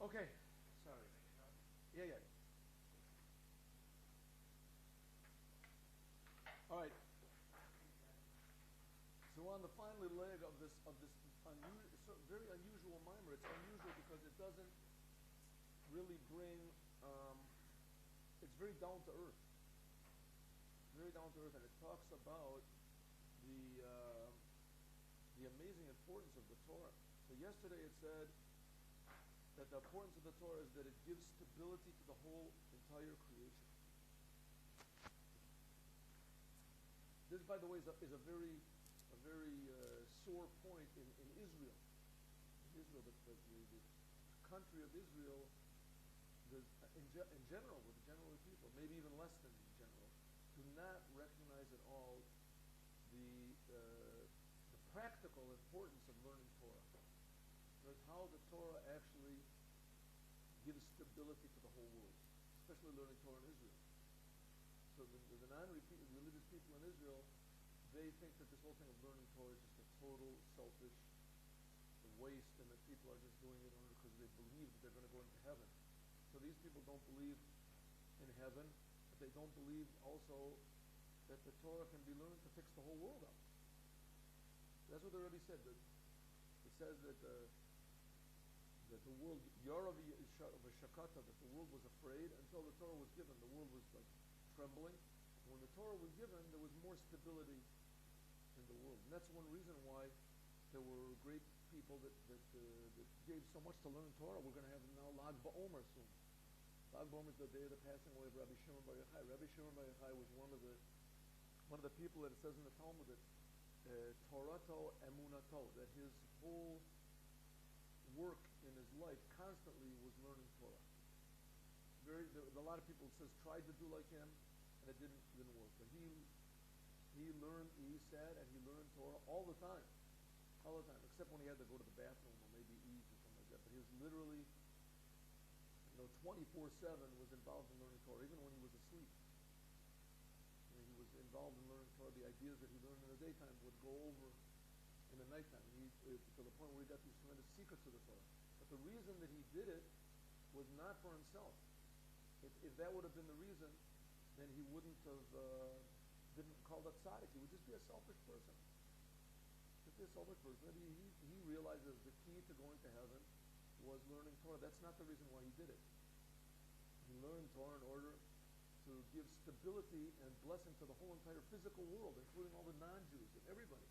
Okay, sorry. Yeah, yeah. All right. So we're on the final leg of this very unusual mimer. It's unusual because it doesn't really bring. It's very down to earth. Very down to earth, and it talks about the amazing importance of the Torah. So yesterday it said that the importance of the Torah is that it gives stability to the whole entire creation. This, by the way, is a very sore point in Israel. In Israel, the country of Israel, in general, with the general people, maybe even less than in general, do not recognize at all the practical importance of learning Torah. Because how the Torah actually gives stability to the whole world, especially learning Torah in Israel. So the non-religious people in Israel, they think that this whole thing of learning Torah is just a total selfish waste, and that people are just doing it because they believe that they're going to go into heaven. So these people don't believe in heaven, but they don't believe also that the Torah can be learned to fix the whole world up. That's what the Rebbe said. That it says that the world, Yarav Shakata, that the world was afraid until the Torah was given. The world was like trembling. And when the Torah was given, there was more stability in the world. And that's one reason why there were great people that gave so much to learn Torah. We're going to have now Lag BaOmer soon. Lag BaOmer is the day of the passing away of Rabbi Shimon Bar Yochai. Rabbi Shimon Bar Yochai was one of the people that it says in the Talmud that Torato Emunato, that his whole work in his life constantly was learning Torah. A lot of people tried to do like him, and it didn't work. But he sat and he learned Torah all the time, except when he had to go to the bathroom or maybe eat or something like that. But he was literally, 24/7 was involved in learning Torah, even when he was asleep. He was involved in learning Torah. The ideas that he learned in the daytime would go over in the nighttime. To the point where he got these tremendous secrets of the Torah. But the reason that he did it was not for himself. If that would have been the reason, then he wouldn't have been called a tzaddik. He would just be a selfish person. Just be a selfish person. He realized that the key to going to heaven was learning Torah. That's not the reason why he did it. He learned Torah in order to give stability and blessing to the whole entire physical world, including all the non-Jews and everybody.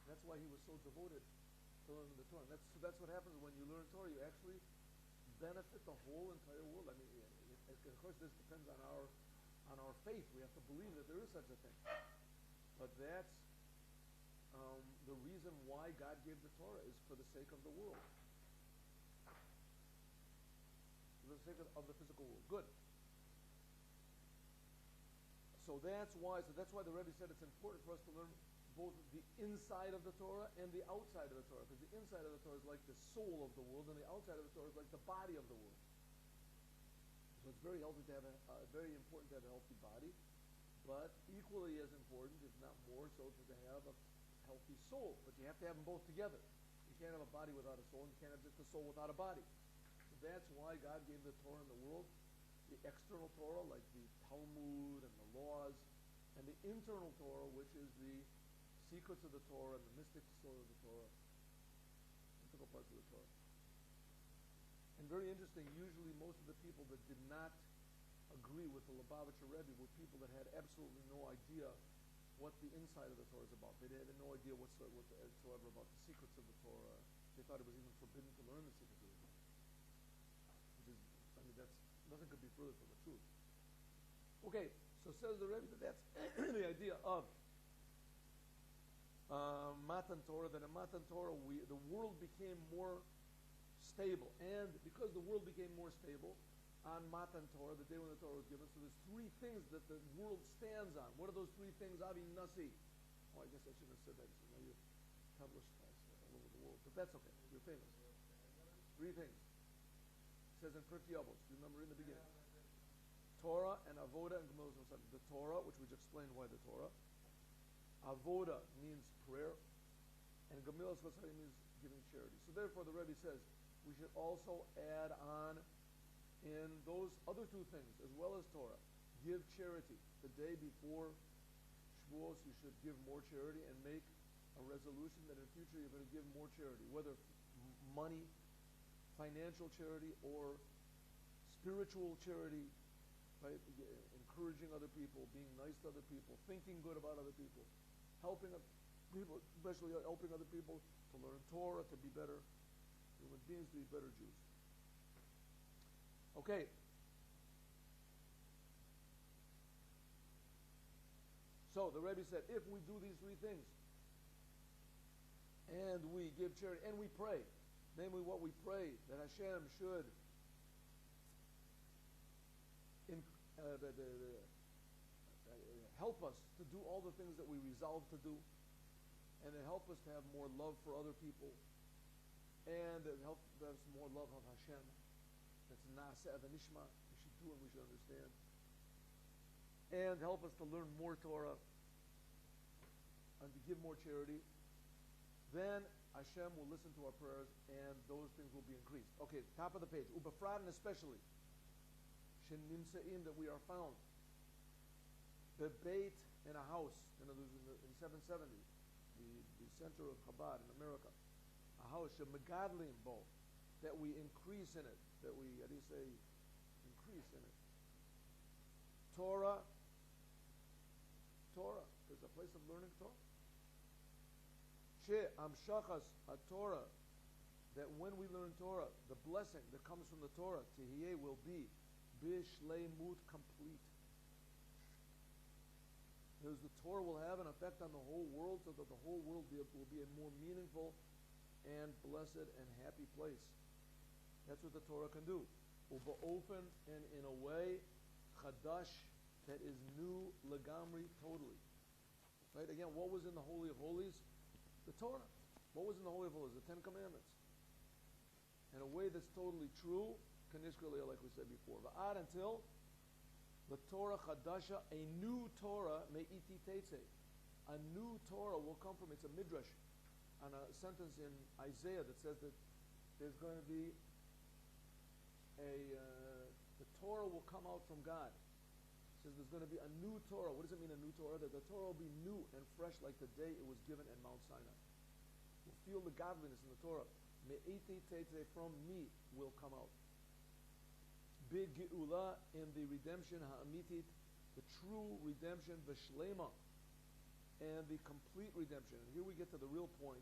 That's why he was so devoted to learning the Torah. And that's what happens when you learn Torah. You actually benefit the whole entire world. I mean, of course, this depends on our faith. We have to believe that there is such a thing. But that's the reason why God gave the Torah, is for the sake of the world, for the sake of the physical world. Good. So that's why the Rebbe said it's important for us to learn both the inside of the Torah and the outside of the Torah, because the inside of the Torah is like the soul of the world, and the outside of the Torah is like the body of the world. So it's very healthy to have very important to have a healthy body, but equally as important, if not more so, to have a healthy soul. But you have to have them both together. You can't have a body without a soul, and you can't have just a soul without a body. So that's why God gave the Torah in the world, the external Torah, like the Talmud and the laws, and the internal Torah, which is the secrets of the Torah and the mystic soul of the Torah, mystical parts of the Torah. And very interesting, usually most of the people that did not agree with the Lubavitcher Rebbe were people that had absolutely no idea what the inside of the Torah is about. They had no idea whatsoever about the secrets of the Torah. They thought it was even forbidden to learn the secrets of the Torah. Nothing could be further from the truth. Okay, so says the Rebbe that that's the idea of Matan Torah, that in Matan Torah the world became more stable. And because the world became more stable on Matan Torah, the day when the Torah was given, so there's three things that the world stands on. What are those three things? Avi Nasi. Oh, I guess I shouldn't have said that. So now you're published all over the world. But that's okay. You're famous. Three things. It says in Pirkei Avos, do you remember in the beginning? Torah and Avoda and Gemilas Masad. The Torah, which we just explained why the Torah. Avoda means prayer, and Gemilas Masad means giving charity. So therefore the Rebbe says, we should also add on in those other two things, as well as Torah. Give charity. The day before Shavuos, you should give more charity and make a resolution that in the future you're going to give more charity, whether money, financial charity, or spiritual charity, right? Encouraging other people, being nice to other people, thinking good about other people, helping people, especially helping other people to learn Torah, to be better human beings, to be better Jews. Okay. So the Rebbe said, if we do these three things, and we give charity, and we pray, namely what we pray, that Hashem should help us to do all the things that we resolve to do, and to help us to have more love for other people, and to help us more love of Hashem. That's Na'aseh v'nishma. We should do and we should understand. And help us to learn more Torah and to give more charity. Then Hashem will listen to our prayers and those things will be increased. Okay, top of the page. Ubefrat, and especially Shin Nimse'im, that we are found. Bebeit, in a house, in 770, the center of Chabad in America. A house, Shemegadlim bo, that we increase in it. That we, how do you say, increase in it? Torah. There's a place of learning Torah. She amshachas Torah, that when we learn Torah, the blessing that comes from the Torah, Tehiyeh, will be bishleimut, complete. Because the Torah will have an effect on the whole world, so that the whole world will be a more meaningful and blessed and happy place. That's what the Torah can do. Uba-open, and in a way, chadash, that is new, legamri, totally. Right? Again, what was in the Holy of Holies? The Torah. What was in the Holy of Holies? The Ten Commandments. In a way that's totally true, kanishkali, like we said before. Va'ad, until the Torah chadasha, a new Torah, me'iti teitze. A new Torah will come from, it's a midrash, on a sentence in Isaiah that says that there's going to be the Torah will come out from God. It says there's going to be a new Torah. What does it mean, a new Torah? That the Torah will be new and fresh like the day it was given at Mount Sinai. We'll feel the godliness in the Torah. Me'iti teitze, from me will come out. Big geula, in the redemption, ha'amitit, the true redemption, v'shlema, and the complete redemption. And here we get to the real point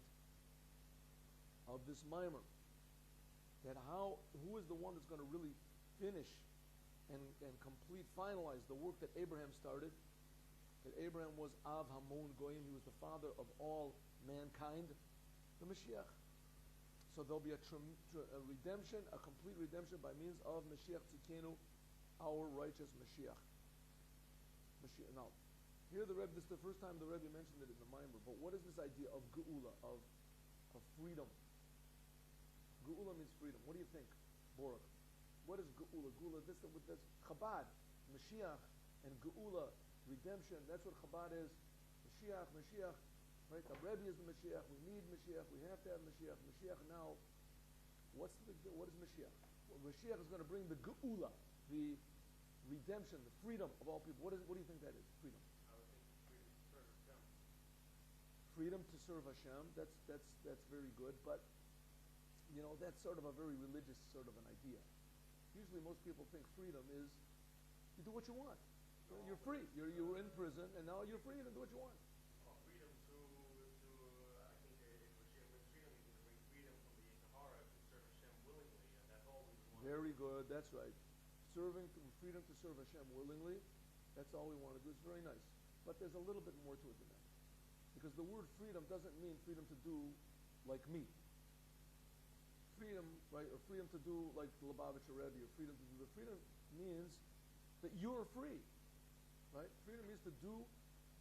of this Maamar. That who is the one that's going to really finish and complete, finalize the work that Abraham started? That Abraham was Av Hamon Goyim, he was the father of all mankind, the Mashiach. So there'll be a redemption, a complete redemption by means of Mashiach Tzidkenu, our righteous Mashiach. Now, here the Rebbe, this is the first time the Rebbe mentioned it in the Maamar, but what is this idea of Geula, of freedom? Geula means freedom. What do you think, Borak? What is Geula? Geula, this Chabad, Mashiach, and Geula, redemption. That's what Chabad is. Mashiach. Right? The Rebbe is the Mashiach. We need Mashiach. We have to have Mashiach. Mashiach now. What is Mashiach? Well, Mashiach is going to bring the Geula, the redemption, the freedom of all people. What do you think that is? Freedom. I would think freedom to serve Hashem. Freedom to serve Hashem. That's very good, but that's sort of a very religious sort of an idea. Usually, most people think freedom is you do what you want. You're free. You were in prison, and now you're free to do what you want. Well, freedom to I think if Mashiach brings freedom, he's going to bring freedom from the Sahara to serve Hashem willingly, and that's all we want. Very good. That's right. Freedom to serve Hashem willingly. That's all we want to do. It's very nice, but there's a little bit more to it than that, because the word freedom doesn't mean freedom to do like me. Freedom, right, or freedom to do like the Lubavitcher Rebbe, or freedom to do. The freedom means that you're free, right? Freedom means to do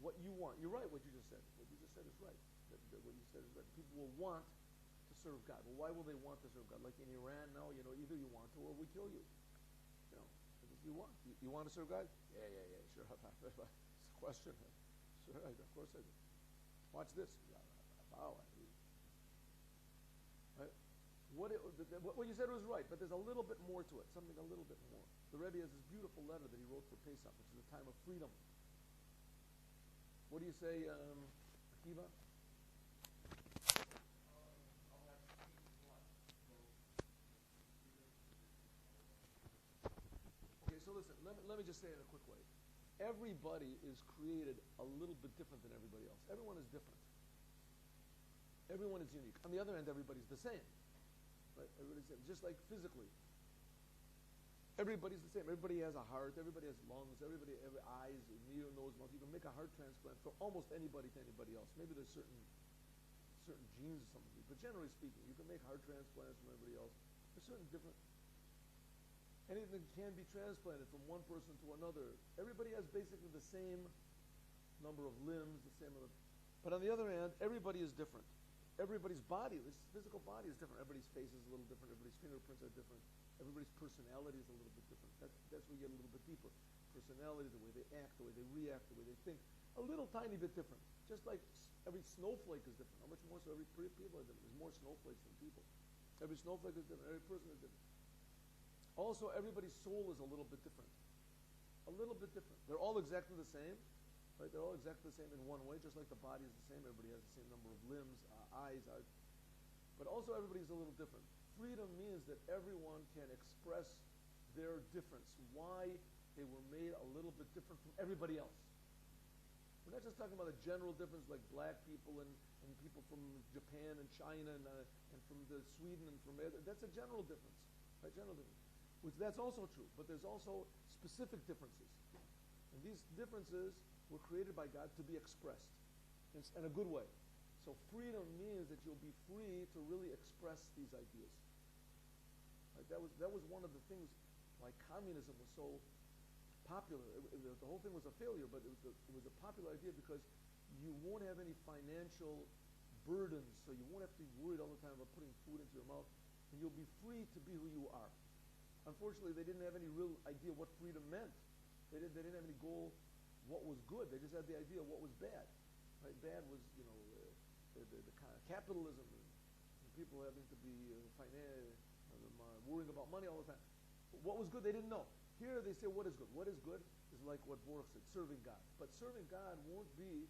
what you want. You're right, what you just said. What you just said is right. What you said is right. People will want to serve God. Well, why will they want to serve God? Like in Iran now, either you want to or we kill you. Because you want. You want to serve God? Yeah, sure. It's a question. Sure, of course I do. Watch this. Right? what you said was right, but there's a little bit more to it, something a little bit more. The Rebbe has this beautiful letter that he wrote for Pesach, which is a time of freedom. What do you say, Akiva? Okay, so listen, let me just say it in a quick way. Everybody is created a little bit different than everybody else. Everyone is different. Everyone is unique. On the other hand, everybody's the same. Right? Everybody's the same. Just like physically. Everybody's the same. Everybody has a heart. Everybody has lungs. Everybody has eyes, ear, nose, mouth. You can make a heart transplant from almost anybody to anybody else. Maybe there's certain genes or something. But generally speaking, you can make heart transplants from everybody else. There's certain different... Anything can be transplanted from one person to another. Everybody has basically the same number of limbs, the same number. But on the other hand, everybody is different. Everybody's body, this physical body is different. Everybody's face is a little different. Everybody's fingerprints are different. Everybody's personality is a little bit different. That's where you get a little bit deeper. Personality, the way they act, the way they react, the way they think, a little tiny bit different. Just like every snowflake is different. How much more so every people are different. There's more snowflakes than people. Every snowflake is different. Every person is different. Also, everybody's soul is a little bit different. A little bit different. They're all exactly the same. Right? They're all exactly the same in one way, just like the body is the same. Everybody has the same number of limbs, eyes. But also everybody's a little different. Freedom means that everyone can express their difference, why they were made a little bit different from everybody else. We're not just talking about a general difference like black people and people from Japan and China and from Sweden and from... That's a general difference. Right? General difference. Which that's also true, but there's also specific differences. And these differences were created by God to be expressed in a good way. So freedom means that you'll be free to really express these ideas. Right? That was one of the things why communism was so popular. The whole thing was a failure, but it was a popular idea because you won't have any financial burdens, so you won't have to be worried all the time about putting food into your mouth, and you'll be free to be who you are. Unfortunately, they didn't have any real idea what freedom meant. They didn't have any goal what was good. They just had the idea what was bad. Right? Bad was, the kind of capitalism and people having to be worrying about money all the time. What was good, they didn't know. Here they say what is good. What is good is like what Baruch said, serving God. But serving God won't be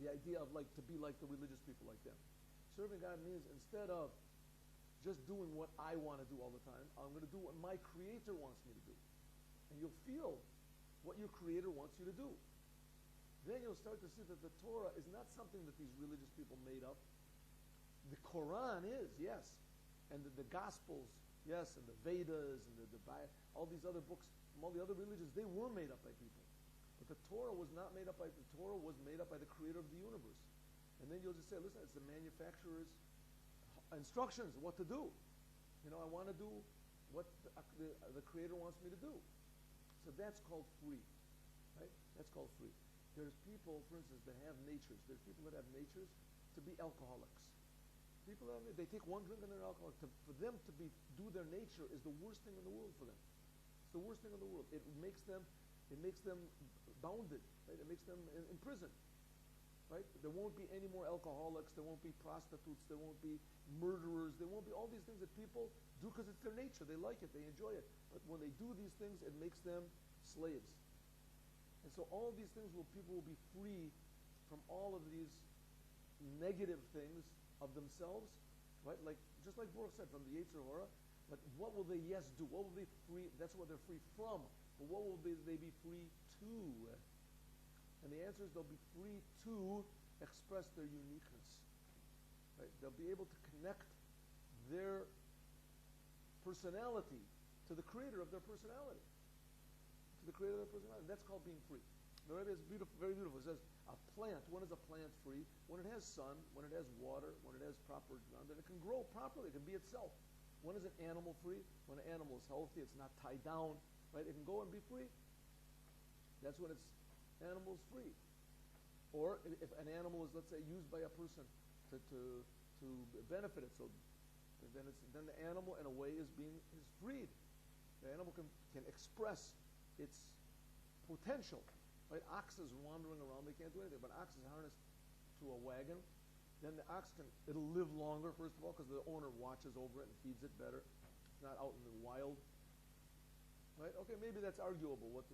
the idea of to be like the religious people like them. Serving God means instead of just doing what I want to do all the time, I'm going to do what my Creator wants me to do. And you'll feel what your Creator wants you to do. Then you'll start to see that the Torah is not something that these religious people made up. The Quran is, yes. And the Gospels, yes, and the Vedas, and the Bible, all these other books from all the other religions, they were made up by people. But the Torah was not made up by, the Torah was made up by the Creator of the universe. And then you'll just say, listen, it's the manufacturer's instructions, what to do. I want to do what the Creator wants me to do. So that's called free. Right? That's called free. There's people, for instance, that have natures. There's people that have natures to be alcoholics. People that they take one drink and they're alcoholics. For them to do their nature is the worst thing in the world for them. It's the worst thing in the world. It makes them bounded. Right? It makes them in prison. Right? There won't be any more alcoholics. There won't be prostitutes. There won't be murderers. There won't be all these things that people do because it's their nature. They like it. They enjoy it. But when they do these things, it makes them slaves. And so all these things people will be free from all of these negative things of themselves, right? Just like Baruch said, from the Yetzer Hara. But what will they do? What will they free? That's what they're free from. But what will they be free to? And the answer is they'll be free to express their uniqueness. Right? They'll be able to connect their personality to the Creator of their personality. To the Creator of their personality. That's called being free. The Rebbe is beautiful, very beautiful. It says a plant. When is a plant free? When it has sun, when it has water, when it has proper ground, and it can grow properly. It can be itself. When is an animal free? When an animal is healthy, it's not tied down. Right? It can go and be free. That's when animal's free. Or if an animal is, let's say, used by a person to benefit it, so then the animal in a way is freed. The animal can express its potential. Right? Oxes wandering around, they can't do anything. But ox is harnessed to a wagon, then the ox it'll live longer, first of all, because the owner watches over it and feeds it better. It's not out in the wild. Right? Okay, maybe that's arguable. But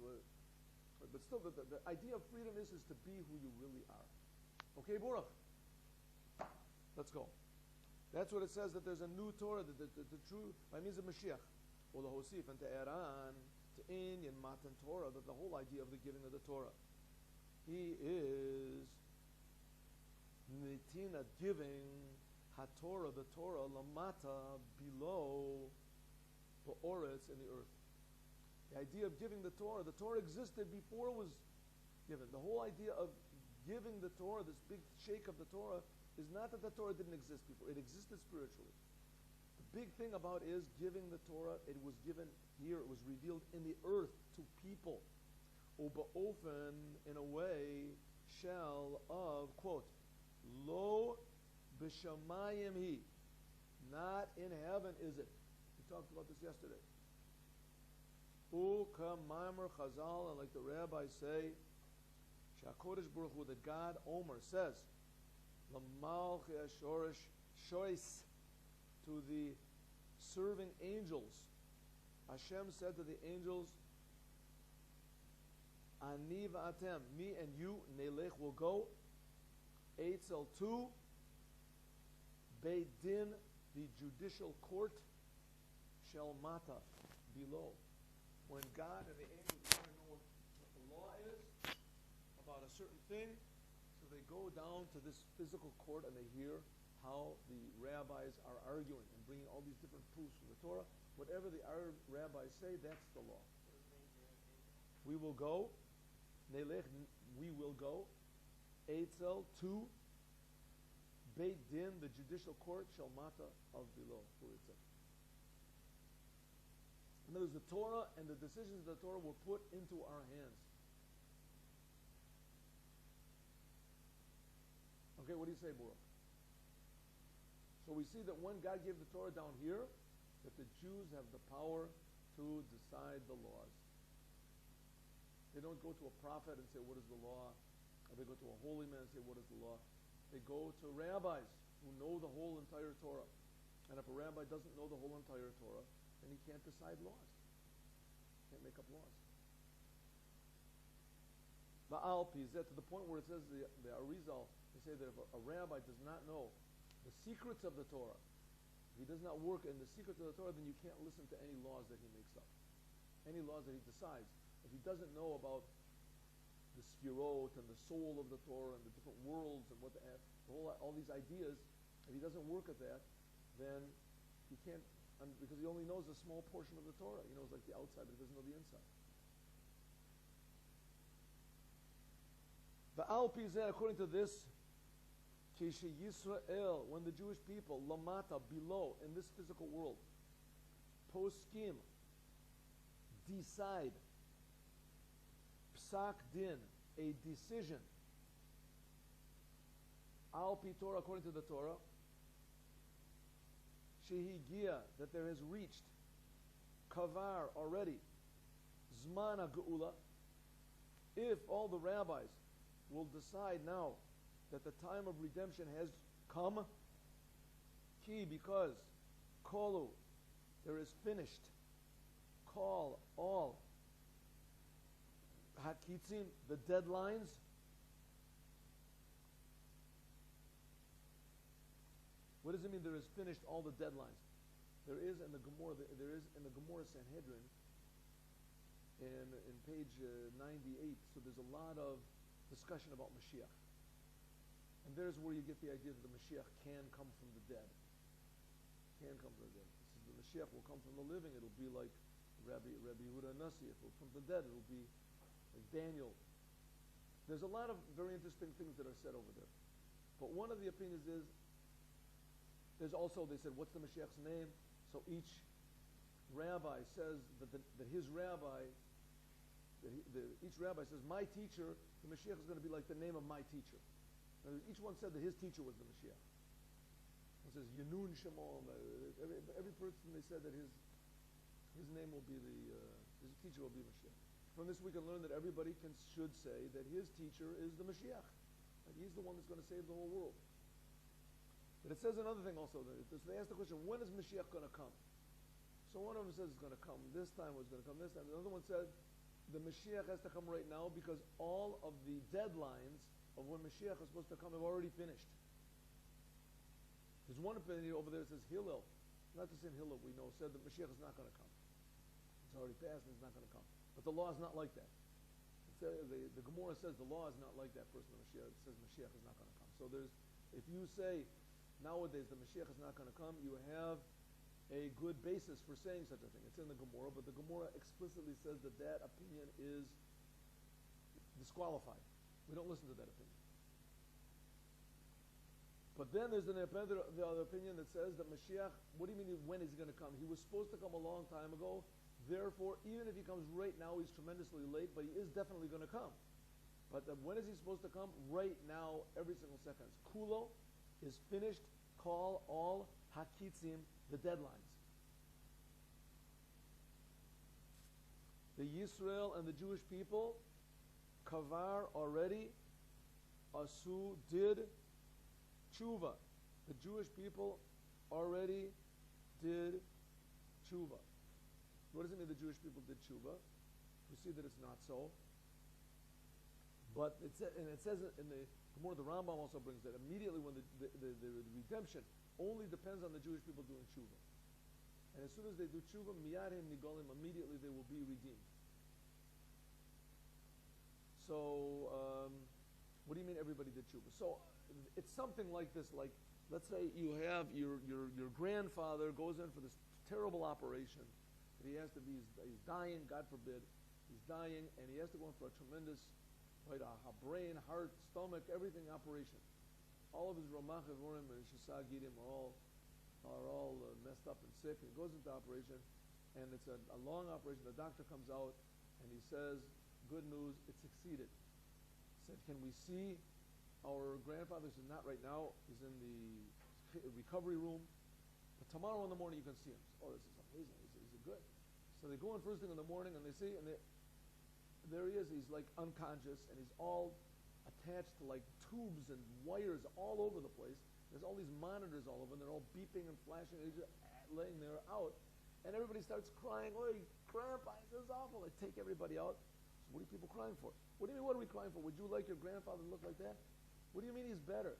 still, the idea of freedom is to be who you really are. Okay, Baruch? Let's go. That's what it says, that there's a new Torah, the true, by means of Mashiach. Or the Hosif, and to add on, to Inyan Matan Torah, that the whole idea of the giving of the Torah. He is Nitina, giving HaTorah, the Torah, Lamata, below the Oretz in the earth. The idea of giving the Torah existed before it was given. The whole idea of giving the Torah, this big shake of the Torah, is not that the Torah didn't exist before. It existed spiritually. The big thing about is giving the Torah, it was given here, it was revealed in the earth to people. Uba'ofen, in a way, shall of, quote, Lo b'shamayim hi. Not in heaven is it. We talked about this yesterday. U'ka Maamar Chazal, and like the rabbis say, Shakodesh Baruch Hu, that God, Omer, says, L'malchi ha'shorish, shois, to the serving angels. Hashem said to the angels, Ani v'atem, me and you, Nelech, will go, Eitzel to Beit Din, the judicial court, Shel Mata, below. When God and the angels want to know what the law is about a certain thing, so they go down to this physical court and they hear how the rabbis are arguing and bringing all these different proofs from the Torah. Whatever the rabbis say, that's the law. We will go, Nelech, we will go, Eitzel, to Beit Din, the judicial court, Shel Mata, of below, for itself. In other words, the Torah and the decisions of the Torah were put into our hands. Okay, what do you say, Baruch? So we see that when God gave the Torah down here, that the Jews have the power to decide the laws. They don't go to a prophet and say, what is the law? Or they go to a holy man and say, what is the law? They go to rabbis who know the whole entire Torah. And if a rabbi doesn't know the whole entire Torah, then he can't decide laws. Can't make up laws. The Alpi is that to the point where it says the Arizal, they say that if a rabbi does not know the secrets of the Torah, if he does not work in the secrets of the Torah, then you can't listen to any laws that he makes up. Any laws that he decides. If he doesn't know about the Sfirot and the soul of the Torah and the different worlds and all these ideas, if he doesn't work at that, then he can't, because he only knows a small portion of the Torah. He knows like the outside, but he doesn't know the inside. The Alpizeh, according to this, Kishi Yisrael, when the Jewish people, Lamata, below, in this physical world, poskim, decide, psak din, a decision, Alpi Torah, according to the Torah, Shehigia, that there has reached, Kavar, already, Zmana Geula, if all the rabbis will decide now that the time of redemption has come, Ki, because, Kolu, there is finished, Call, all, Hakitzim, the deadlines, what does it mean there is finished all the deadlines? There is in the Gemara Sanhedrin in page 98, so there's a lot of discussion about Mashiach. And there's where you get the idea that the Mashiach can come from the dead. Can come from the dead. This is the Mashiach will come from the living. It'll be like Rabbi Yehuda Nasi. If it will come from the dead, it'll be like Daniel. There's a lot of very interesting things that are said over there. But one of the opinions is, there's also, they said, what's the Mashiach's name? So each rabbi says that his rabbi, each rabbi says, my teacher, the Mashiach is going to be like the name of my teacher. Each one said that his teacher was the Mashiach. It says Yinun Shemon. Every person they said that his name will be his teacher will be Mashiach. From this we can learn that everybody should say that his teacher is the Mashiach. That he's the one that's going to save the whole world. But it says another thing also. They ask the question, when is Mashiach going to come? So one of them says it's going to come this time, or it's going to come this time. The other one said the Mashiach has to come right now because all of the deadlines of when Mashiach is supposed to come have already finished. There's one opinion over there that says Hillel, not the same Hillel we know, said that Mashiach is not going to come. It's already passed and it's not going to come. But the law is not like that. The Gemara says the law is not like that person of Mashiach. It says Mashiach is not going to come. So if you say nowadays the Mashiach is not going to come, you have a good basis for saying such a thing. It's in the Gemara, but the Gemara explicitly says that that opinion is disqualified. We don't listen to that opinion. But then there's the other opinion that says that Mashiach, what do you mean when is he going to come? He was supposed to come a long time ago. Therefore, even if he comes right now, he's tremendously late, but he is definitely going to come. But when is he supposed to come? Right now, every single second. Kulo is finished. Call all hakitzim, the deadlines. The Yisrael and the Jewish people, kavar already, asu did tshuva. The Jewish people already did tshuva. What does it mean the Jewish people did tshuva? We see that it's not so. But it says in the Gemara, the Rambam also brings that immediately when the redemption only depends on the Jewish people doing tshuva. And as soon as they do tshuva, miyarim nigolim, immediately they will be redeemed. So, what do you mean everybody did tshuva? So, it's something like this, like, let's say you have your grandfather goes in for this terrible operation. He has to be, he's dying, God forbid, he's dying, and he has to go in for a tremendous, right, a brain, heart, stomach, everything operation. All of his Ramach Evorim and Shisagidim are all messed up and sick. He goes into operation, and it's a long operation. The doctor comes out, and he says, good news, it succeeded. He said, can we see our grandfather? He said, not right now. He's in the recovery room. But tomorrow in the morning you can see him. Oh, this is amazing. Is it good? So they go in first thing in the morning, and they see, and there he is. He's like unconscious, and he's all attached to like tubes and wires all over the place. There's all these monitors all over, and they're all beeping and flashing. He's just laying there out, and everybody starts crying. Oh, Grandpa, this is awful. They take everybody out. So what are people crying for? What do you mean, what are we crying for? Would you like your grandfather to look like that? What do you mean he's better?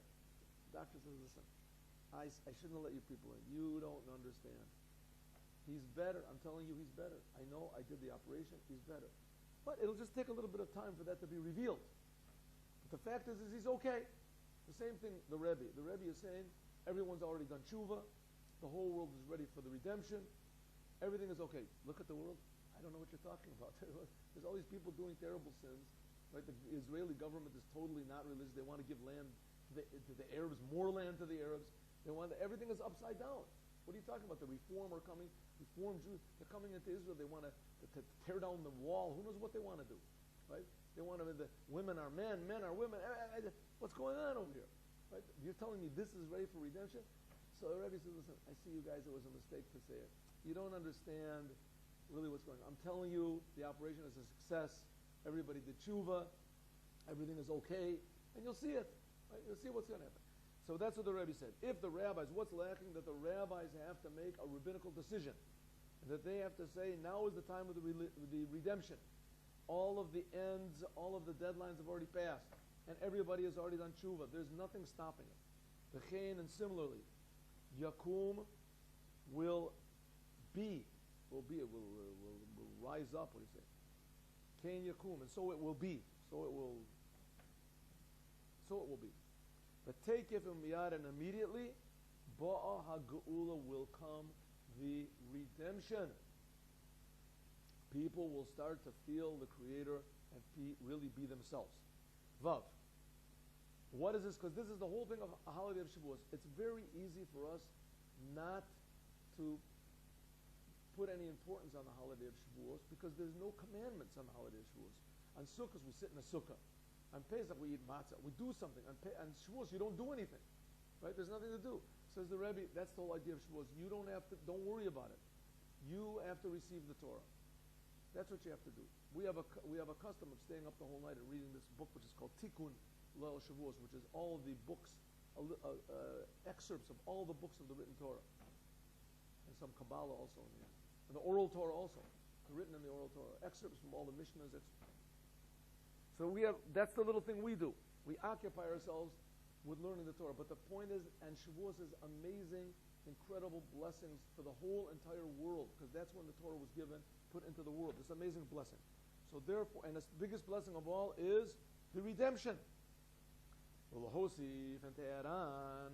The doctor says, listen, I shouldn't have let you people in. You don't understand. He's better. I'm telling you he's better. I know I did the operation. He's better. But it'll just take a little bit of time for that to be revealed. But the fact is he's okay. The same thing, the Rebbe. The Rebbe is saying everyone's already done tshuva. The whole world is ready for the redemption. Everything is okay. Look at the world. I don't know what you're talking about. There's all these people doing terrible sins. Right? The Israeli government is totally not religious. They want to give land to the Arabs, more land to the Arabs. Everything is upside down. What are you talking about? The Reform Jews, they're coming into Israel. They want to tear down the wall. Who knows what they want to do, right? They want to, the women are men are women. What's going on over here? Right? You're telling me this is ready for redemption? So the Rebbe says, listen, I see you guys, it was a mistake to say it. You don't understand really what's going on. I'm telling you, the operation is a success. Everybody did tshuva. Everything is okay. And you'll see it. Right? You'll see what's going to happen. So that's what the Rebbe said. If the rabbis, what's lacking? That the rabbis have to make a rabbinical decision. That they have to say, now is the time of the redemption. All of the ends, all of the deadlines have already passed. And everybody has already done tshuva. There's nothing stopping it. V'chein, and similarly, Yakum will rise up, what do you say? Kain Yakum, and so it will be. So it will be. But take if miyad, and immediately, ba'a ha'geula, will come the redemption. People will start to feel the Creator and really be themselves. Vav. What is this? Because this is the whole thing of a holiday of Shavuos. It's very easy for us not to put any importance on the holiday of Shavuos because there's no commandments on the holiday of Shavuos. On Sukkot, we sit in a sukkah. On Pesach, we eat matzah. We do something. On Shavuos, you don't do anything. Right? There's nothing to do. Says the Rebbe, that's the whole idea of Shavuos. You don't worry about it. You have to receive the Torah. That's what you have to do. We have a custom of staying up the whole night and reading this book, which is called Tikkun Leil Shavuos, which is all of the books excerpts of all the books of the written Torah, and some Kabbalah also in there, and the oral Torah also, written in the oral Torah, excerpts from all the Mishnahs. So that's the little thing we do. We occupy ourselves with learning the Torah. But the point is, and Shavuos is amazing, incredible blessings for the whole entire world, because that's when the Torah was given, put into the world. This amazing blessing. So therefore, and the biggest blessing of all is the redemption. L'hosif and te'eran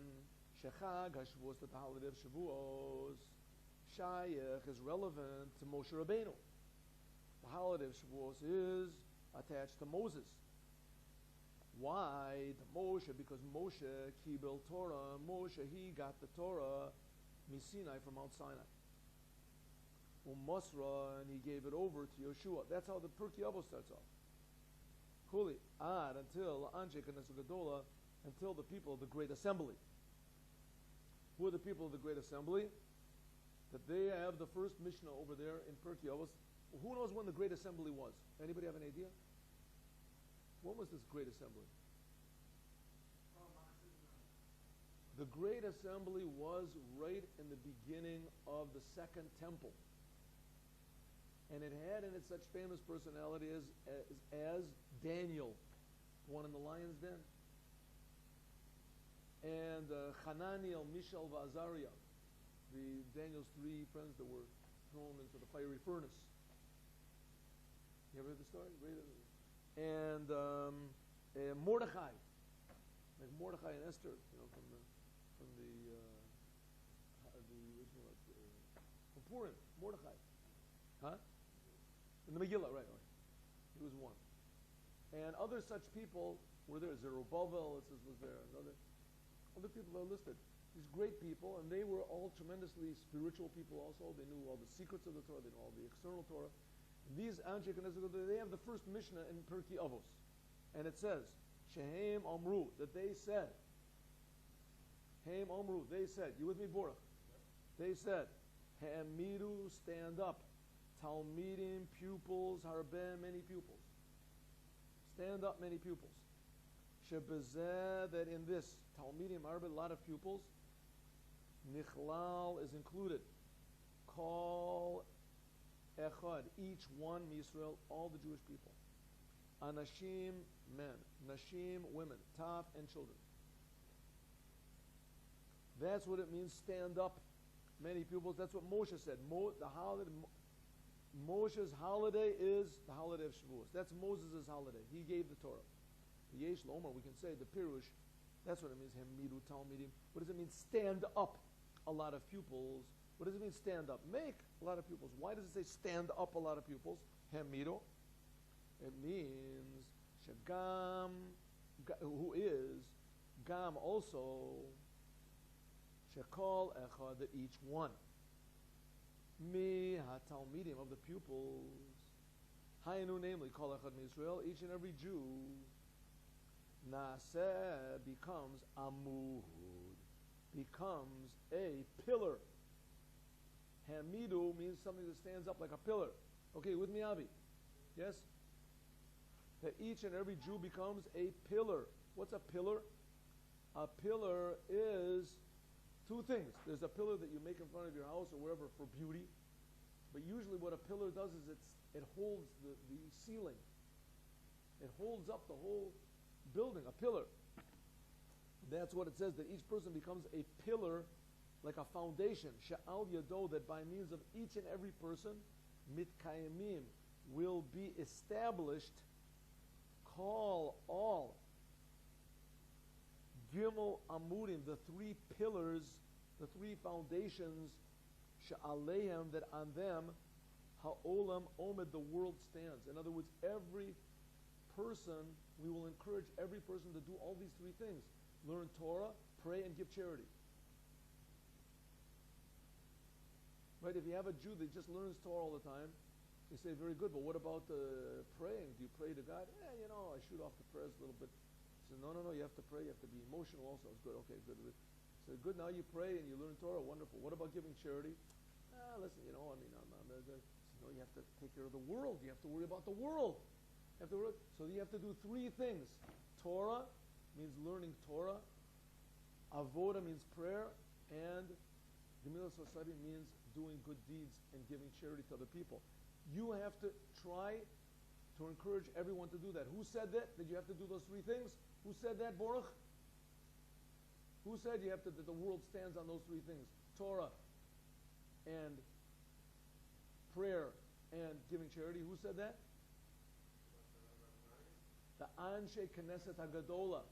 shechag Shavuos, the holiday of Shavuos, Shayach is relevant to Moshe Rabbeinu. The holiday of Shavuos is attached to Moses. Why? The Moshe, because Moshe kibel Torah. Moshe, he got the Torah Sinai from Mount Sinai. Mosra, and he gave it over to Yeshua. That's how the Pirkei Avos starts off. Kuli ad until Anshe Knesset Gedola, until the people of the Great Assembly. Who are the people of the Great Assembly? That they have the first Mishnah over there in Pirkei Avos. Who knows when the Great Assembly was? Anybody have an idea? When was this Great Assembly? The Great Assembly was right in the beginning of the Second Temple. And it had in it such famous personality as Daniel, the one in the lion's den. And Hananiel, Mishael, and Azariah, Daniel's three friends that were thrown into the fiery furnace. You ever heard the story? And Mordechai, like Mordechai and Esther, from Purim, Mordechai, in the Megillah, right? He was one, and other such people were there. Zerubbabel, it says, was there, and other people are listed. These great people, and they were all tremendously spiritual people. Also, they knew all the secrets of the Torah, they knew all the external Torah. These Anshe Knesset, they have the first Mishnah in Pirkei Avos, and it says, Shehem Amru, that they said, Heim Amru, they said, you with me, Borach? They said, Ha'amidu, stand up, Talmidim, pupils, Harbeh, many pupils. Stand up, many pupils. Shebezeh, that in this, Talmidim, Harbeh, a lot of pupils, Nichlal is included. Call Echad, each one, Yisrael, all the Jewish people. Anashim, men. Nashim, women. Taf, and children. That's what it means, stand up, many pupils. That's what Moshe said. Moshe's holiday is the holiday of Shavuos. That's Moses' holiday. He gave the Torah. Yesh Lomar, we can say, the Pirush, that's what it means, Hemidu, Talmidim. What does it mean, stand up, a lot of pupils? What does it mean, stand up? Make a lot of pupils. Why does it say stand up a lot of pupils? Hemidu. It means Shagam, who is, Gam also, Shekol Echad, that each one. Mi ha-talmidim, of the pupils. Hayanu, namely, Kol Echad Israel, each and every Jew. Naseh becomes Amud, becomes a pillar. Hamidu means something that stands up like a pillar. Okay, with me, Avi? Yes? That each and every Jew becomes a pillar. What's a pillar? A pillar is two things. There's a pillar that you make in front of your house or wherever for beauty. But usually what a pillar does is it holds the ceiling. It holds up the whole building, a pillar. That's what it says, that each person becomes a pillar, like a foundation. Sha'al yado, that by means of each and every person, mitkayimim, will be established. Call all. Gimel amudim, the three pillars, the three foundations, sha'alehem, that on them, ha'olam omed, the world stands. In other words, every person, we will encourage every person to do all these three things. Learn Torah, pray, and give charity. Right? If you have a Jew that just learns Torah all the time, you say, very good, but what about praying? Do you pray to God? I shoot off the prayers a little bit. He says, no, you have to pray, you have to be emotional also. It's good, okay, good. So good, now you pray and you learn Torah, wonderful. What about giving charity? Listen, you have to take care of the world. You have to worry about the world. So you have to do three things. Torah means learning Torah. Avoda means prayer, and Gemilas Hasadim means doing good deeds and giving charity to other people. You have to try to encourage everyone to do that. Who said that you have to do those three things? Who said that, Baruch? Who said you have to, that the world stands on those three things? Torah and prayer and giving charity. Who said that? The Anshe Knesset HaGadola,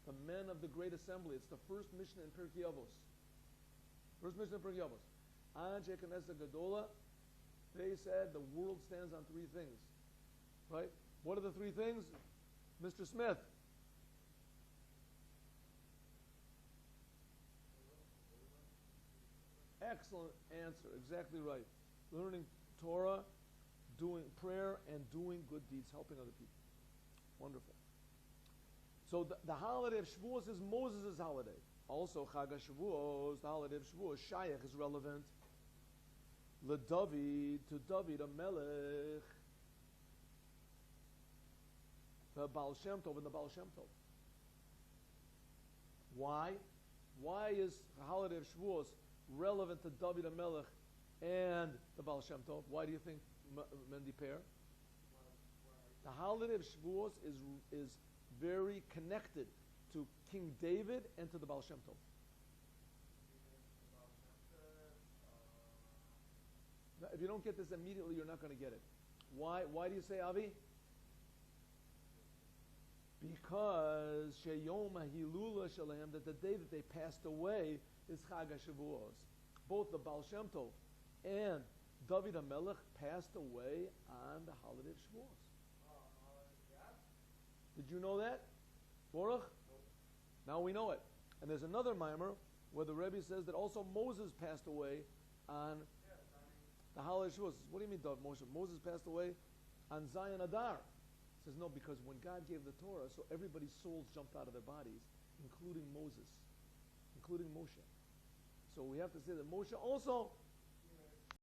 the men of the Great Assembly. It's the first mission in Pirkei Avos. First mission in Pirkei Avos. Anshe Knesset HaGadola, they said the world stands on three things. Right? What are the three things? Mr. Smith. Excellent answer. Exactly right. Learning Torah, doing prayer, and doing good deeds, helping other people. Wonderful. So the holiday of Shavuos is Moses' holiday. Also, Chag Shavuos, the holiday of Shavuos, Shayach is relevant. LeDavid, to David, a Melech. The Baal Shem Tov and the Baal Shem Tov. Why? Why is the holiday of Shavuos relevant to David HaMelech and the Baal Shem Tov? Why do you think Mendy pair? The holiday of Shavuos is very connected to King David and to the Baal Shem Tov. Now, if you don't get this immediately, you're not going to get it. Why do you say Avi? Because Sheyom HaHilula Shalehem, that the day that they passed away is Chag Shavuos. Both the Baal Shem Tov and David HaMelech passed away on the holiday of Shavuos. Did you know that? Baruch? Now we know it. And there's another Maamar where the Rebbe says that also Moses passed away on the holiday of Shavuos. What do you mean, Moshe? Moses passed away on Zion Adar. He says no, because when God gave the Torah, so everybody's souls jumped out of their bodies, including Moses, including Moshe. So we have to say that Moshe also